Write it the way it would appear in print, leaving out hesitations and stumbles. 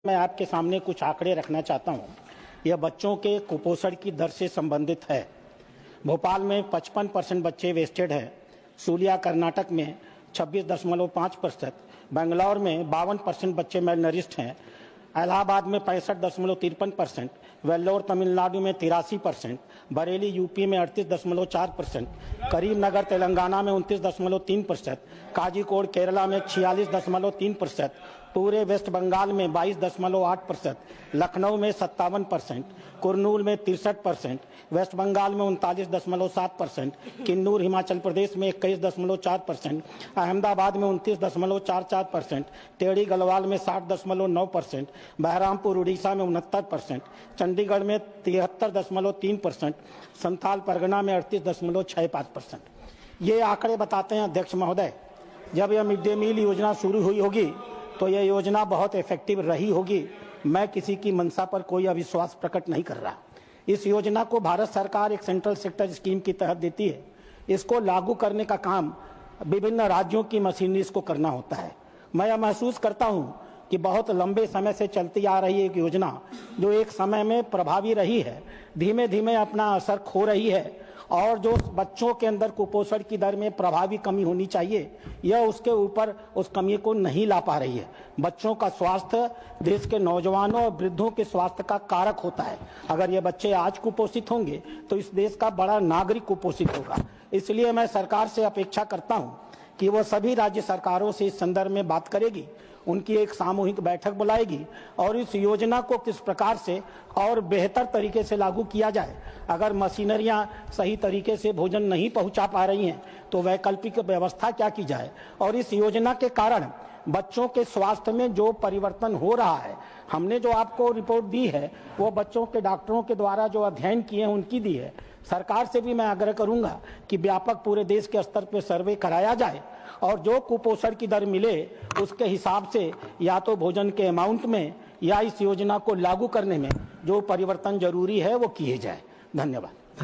मैं आपके सामने कुछ आंकड़े रखना चाहता हूं। यह बच्चों के कुपोषण की दर से संबंधित है। भोपाल में 55% बच्चे वेस्टेड हैं, सूलिया कर्नाटक में 26.5%, बेंगलौर में 52% बच्चे मेलनरिस्ट हैं, इलाहाबाद में 65.53%, वेल्लोर तमिलनाडु में 83%, बरेली यूपी में 38.4%, करीमनगर तेलंगाना में 29.3%, काजीकोड केरला में 46.3%, पूरे वेस्ट बंगाल में 22.8%, लखनऊ में 57%, कुरनूल में 63%, वेस्ट बंगाल में 39.7%, किन्नूर हिमाचल प्रदेश में 21.4%, अहमदाबाद में 29.44%, टेढ़ी गढ़वाल में 60.9%, बहरामपुर उड़ीसा में 69%, चंडीगढ़ में 73.3%, संथाल परगना में 38.65%। ये आंकड़े बताते हैं अध्यक्ष महोदय, जब यह मिड डे मील योजना शुरू हुई होगी तो यह योजना बहुत इफेक्टिव रही होगी। मैं किसी की मंशा पर कोई अविश्वास प्रकट नहीं कर रहा। इस योजना को भारत सरकार एक सेंट्रल सेक्टर स्कीम के तहत देती है। इसको लागू करने का काम विभिन्न राज्यों की मशीनरी को करना होता है। मैं यह महसूस करता हूं कि बहुत लंबे समय से चलती आ रही एक योजना जो एक समय में प्रभावी रही है, धीमे धीमे अपना असर खो रही है और जो बच्चों के अंदर कुपोषण की दर में प्रभावी कमी होनी चाहिए, यह उसके ऊपर उस कमी को नहीं ला पा रही है। बच्चों का स्वास्थ्य देश के नौजवानों और वृद्धों के स्वास्थ्य का कारक होता है। अगर ये बच्चे आज कुपोषित होंगे तो इस देश का बड़ा नागरिक कुपोषित होगा। इसलिए मैं सरकार से अपेक्षा करता हूं कि वो सभी राज्य सरकारों से इस संदर्भ में बात करेगी, उनकी एक सामूहिक बैठक बुलाएगी और इस योजना को किस प्रकार से और बेहतर तरीके से लागू किया जाए। अगर मशीनरियां सही तरीके से भोजन नहीं पहुंचा पा रही हैं तो वैकल्पिक व्यवस्था क्या की जाए। और इस योजना के कारण बच्चों के स्वास्थ्य में जो परिवर्तन हो रहा है, हमने जो आपको रिपोर्ट दी है वो बच्चों के डॉक्टरों के द्वारा जो अध्ययन किए हैं उनकी दी है। सरकार से भी मैं आग्रह करूंगा कि व्यापक पूरे देश के स्तर पर सर्वे कराया जाए और जो कुपोषण की दर मिले उसके हिसाब से या तो भोजन के अमाउंट में या इस योजना को लागू करने में जो परिवर्तन जरूरी है वो किए जाए। धन्यवाद।